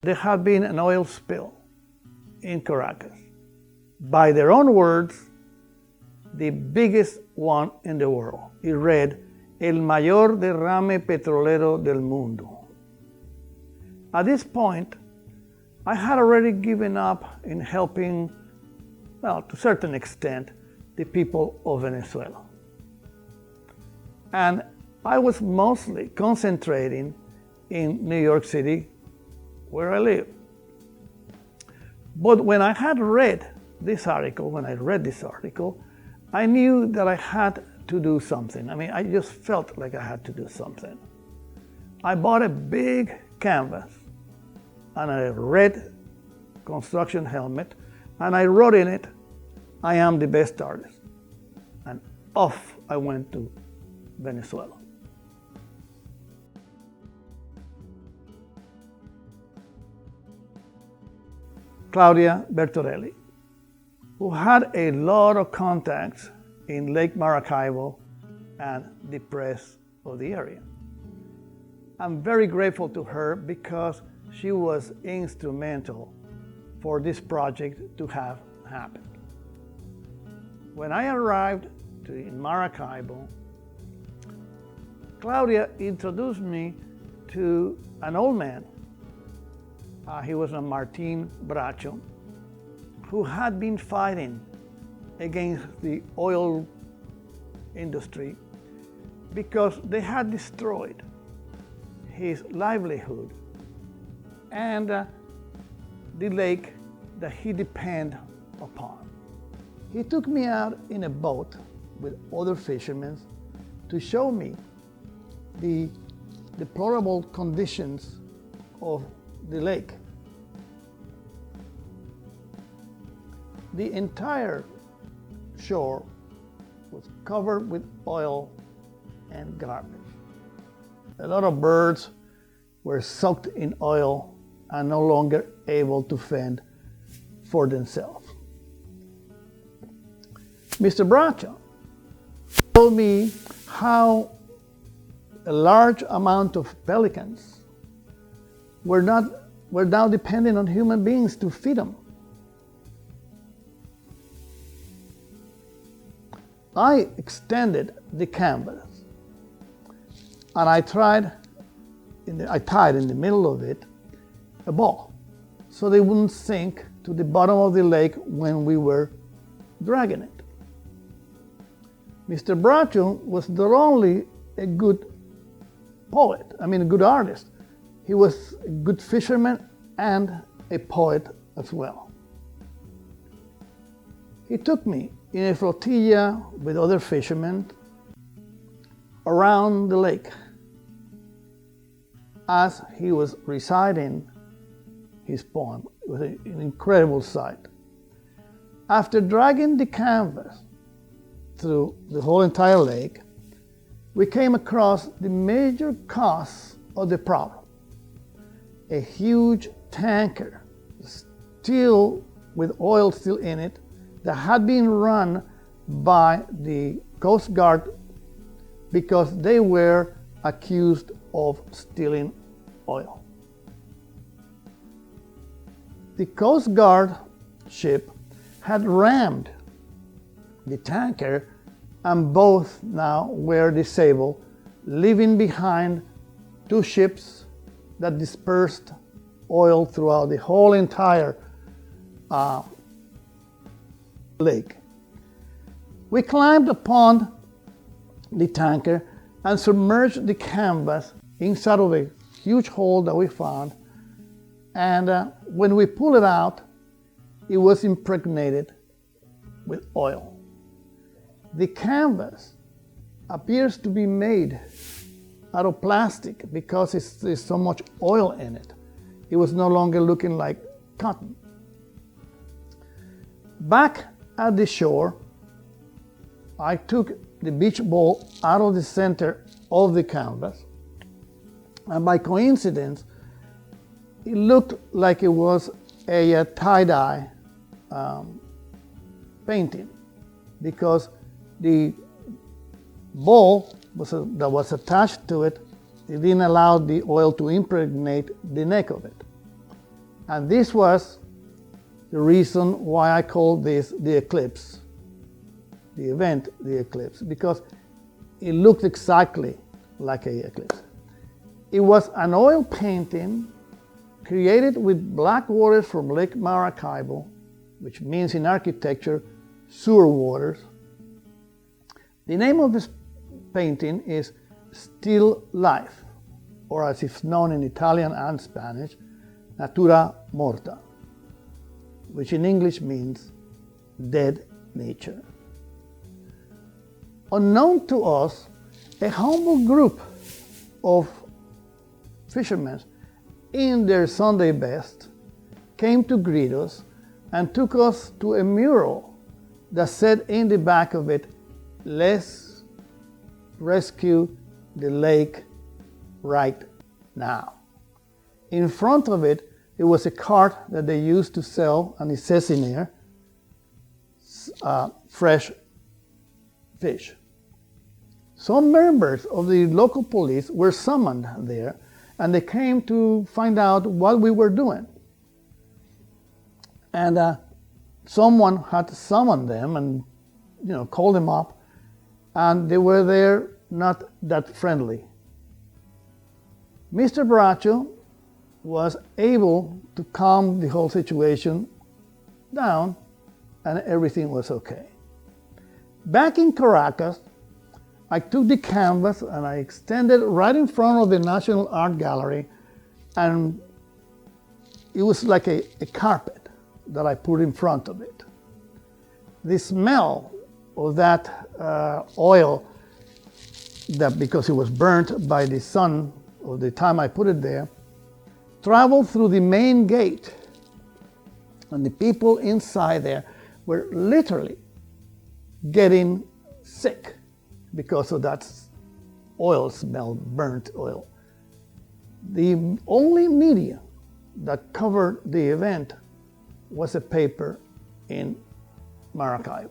There had been an oil spill in Caracas. By their own words, the biggest one in the world. It read, El mayor derrame petrolero del mundo. At this point, I had already given up in helping, well, to a certain extent, the people of Venezuela. And I was mostly concentrating in New York City, where I live. But when I read this article, I knew that I had to do something. I just felt like I had to do something. I bought a big canvas and a red construction helmet, and I wrote in it, I am the best artist. And off I went to Venezuela. Claudia Bertorelli, who had a lot of contacts in Lake Maracaibo and the press of the area. I'm very grateful to her because she was instrumental for this project to have happened. When I arrived in Maracaibo, Claudia introduced me to an old man. He was a Martin Bracho, who had been fighting against the oil industry because they had destroyed his livelihood and the lake that he depended upon. He took me out in a boat with other fishermen to show me the deplorable conditions of the lake. The entire shore was covered with oil and garbage. A lot of birds were soaked in oil and no longer able to fend for themselves. Mr. Bracho told me how a large amount of pelicans were now dependent on human beings to feed them. I extended the canvas and I tied in the middle of it a ball so they wouldn't sink to the bottom of the lake when we were dragging it. Mr. Bracho was not only a good poet, a good artist, he was a good fisherman and a poet as well. He took me in a flotilla with other fishermen around the lake as he was reciting his poem. It was an incredible sight. After dragging the canvas through the whole entire lake, we came across the major cause of the problem. A huge tanker, still with oil still in it, that had been run by the Coast Guard because they were accused of stealing oil. The Coast Guard ship had rammed the tanker and both now were disabled, leaving behind two ships that dispersed oil throughout the whole entire lake. We climbed upon the tanker and submerged the canvas inside of a huge hole that we found, and when we pulled it out, it was impregnated with oil. The canvas appears to be made out of plastic because there's so much oil in it. It was no longer looking like cotton. Back at the shore, I took the beach ball out of the center of the canvas, and by coincidence, it looked like it was a tie-dye painting because the ball that was attached to it, it didn't allow the oil to impregnate the neck of it. And this was the reason why I called this the eclipse, the event, the eclipse, because it looked exactly like an eclipse. It was an oil painting created with black waters from Lake Maracaibo, which means in architecture, sewer waters. The name of this painting is Still Life, or as it's known in Italian and Spanish, Natura Morta, which in English means dead nature. Unknown to us, a humble group of fishermen in their Sunday best came to greet us and took us to a mural that said in the back of it, "Let's rescue the lake right now." In front of it, there was a cart that they used to sell, and it says in there, fresh fish. Some members of the local police were summoned there, and they came to find out what we were doing. And someone had summoned them and, called them up, and they were there not that friendly. Mr. Bracho was able to calm the whole situation down, and everything was okay. Back in Caracas, I took the canvas and I extended right in front of the National Art Gallery, and it was like a carpet that I put in front of it. The smell of that oil, that because it was burnt by the sun of the time I put it there, traveled through the main gate, and the people inside there were literally getting sick because of that oil smell, burnt oil. The only media that covered the event was a paper in Maracaibo.